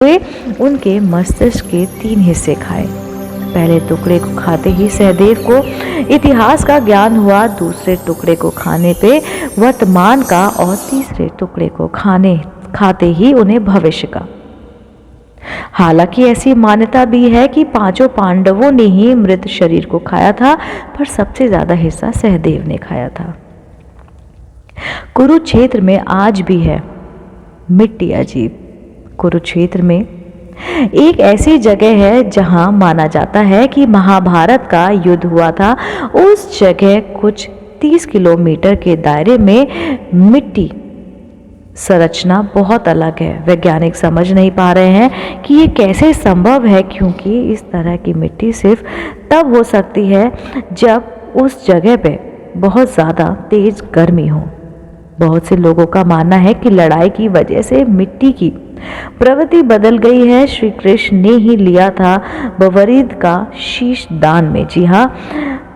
वे उनके मस्तिष्क के 3 हिस्से खाए। पहले टुकड़े को खाते ही सहदेव को इतिहास का ज्ञान हुआ, दूसरे टुकड़े को खाने पे वर्तमान का और तीसरे टुकड़े को खाते ही उन्हें भविष्य का। हालांकि ऐसी मान्यता भी है कि 5 पांडवों ने ही मृत शरीर को खाया था, पर सबसे ज्यादा हिस्सा सहदेव ने खाया था। कुरुक्षेत्र में आज भी है मिट्टी अजीब। कुरुक्षेत्र में एक ऐसी जगह है जहां माना जाता है कि महाभारत का युद्ध हुआ था। उस जगह कुछ 30 किलोमीटर के दायरे में मिट्टी संरचना बहुत अलग है। वैज्ञानिक समझ नहीं पा रहे हैं कि ये कैसे संभव है, क्योंकि इस तरह की मिट्टी सिर्फ तब हो सकती है जब उस जगह पे बहुत ज़्यादा तेज गर्मी हो। बहुत से लोगों का मानना है कि लड़ाई की वजह से मिट्टी की प्रवृत्ति बदल गई है। श्री कृष्ण ने ही लिया था बर्बरीक का शीश दान में। जी हाँ,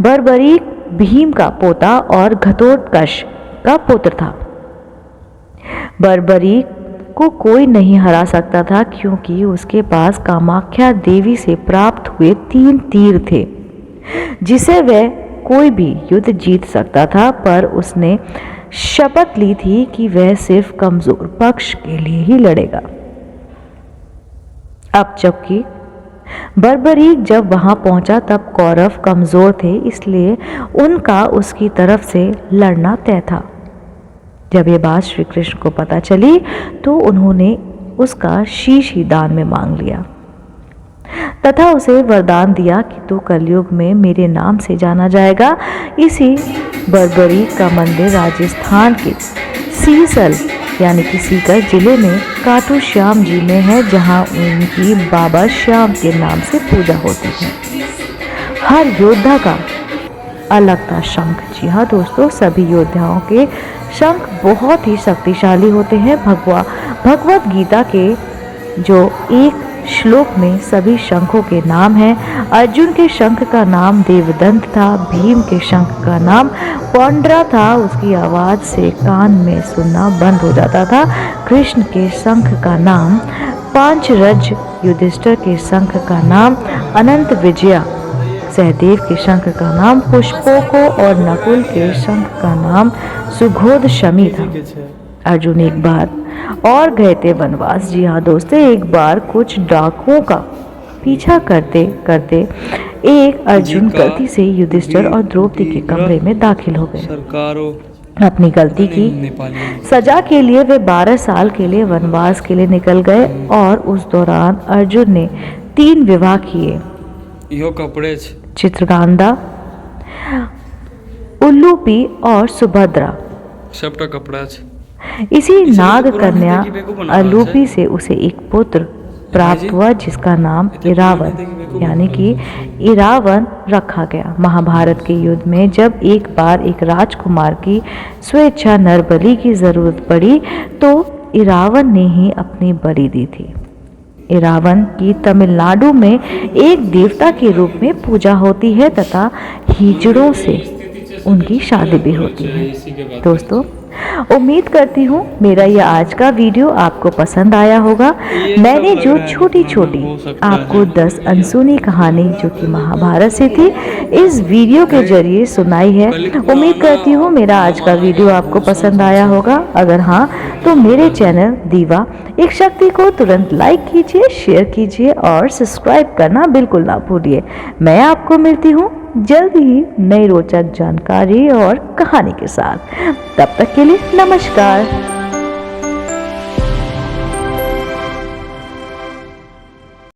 बर्बरीक भीम का पोता और घटोत्कच का पुत्र था। बर्बरीक को कोई नहीं हरा सकता था, क्योंकि उसके पास कामाख्या देवी से प्राप्त हुए 3 तीर थे, जिसे वह कोई भी युद्ध जीत सकता था। पर उसने शपथ ली थी कि वह सिर्फ कमजोर पक्ष के लिए ही लड़ेगा। अब जबकि बर्बरीक जब वहां पहुंचा तब कौरव कमजोर थे, इसलिए उनका उसकी तरफ से लड़ना तय था। जब ये बात श्री कृष्ण को पता चली तो उन्होंने उसका शीश ही दान में मांग लिया तथा उसे वरदान दिया कि तू कलयुग में मेरे नाम से जाना जाएगा। इसी बर्बरीक का मंदिर राजस्थान के सीसर यानी कि सीकर जिले में खाटू श्याम जी में है, जहां उनकी बाबा श्याम के नाम से पूजा होती है। हर योद्धा का अलग था शंख। जी हाँ दोस्तों, सभी योद्धाओं के शंख बहुत ही शक्तिशाली होते हैं। भगवत गीता के जो एक श्लोक में सभी शंखों के नाम हैं। अर्जुन के शंख का नाम देवदंत था, भीम के शंख का नाम पौंड्रा था, उसकी आवाज़ से कान में सुनना बंद हो जाता था। कृष्ण के शंख का नाम पांचरज, युधिष्ठिर के शंख का नाम अनंत विजया, सहदेव के शंख का नाम पुष्पोको और नकुल के शंख का नाम सुघोध शमी था। अर्जुन एक बार और गए थे वनवास। जी हाँ दोस्तों, एक बार कुछ डाकुओं का पीछा करते करते एक अर्जुन गलती से युधिष्ठिर और द्रौपदी के कमरे में दाखिल हो गए। अपनी गलती की सजा के लिए वे 12 साल के लिए वनवास के लिए निकल गए और उस दौरान अर्जुन ने 3 विवाह किए। चित्रकांदा, उल्लूपी और सुभद्रा। सबटा कपड़ा इसी नाग कन्या अल्लूपी से उसे एक पुत्र प्राप्त हुआ, जिसका नाम इरावन यानी कि इरावन रखा गया। महाभारत के युद्ध में जब एक बार एक राजकुमार की स्वेच्छा नरबलि की जरूरत पड़ी तो इरावन ने ही अपनी बलि दी थी। इरावन की तमिलनाडु में एक देवता के रूप में पूजा होती है तथा हिजड़ों से उनकी शादी भी होती है। दोस्तों, उम्मीद करती हूँ मेरा यह आज का वीडियो आपको पसंद आया होगा। मैंने जो छोटी छोटी आपको 10 अनसुनी कहानी जो कि महाभारत से थी इस वीडियो के जरिए सुनाई है। उम्मीद करती हूँ मेरा आज का वीडियो आपको पसंद आया होगा। अगर हाँ तो मेरे चैनल दीवा एक शक्ति को तुरंत लाइक कीजिए, शेयर कीजिए और सब्सक्राइब करना बिल्कुल ना भूलिए। मैं आपको मिलती हूँ जल्द ही नई रोचक जानकारी और कहानी के साथ। तब तक के लिए नमस्कार।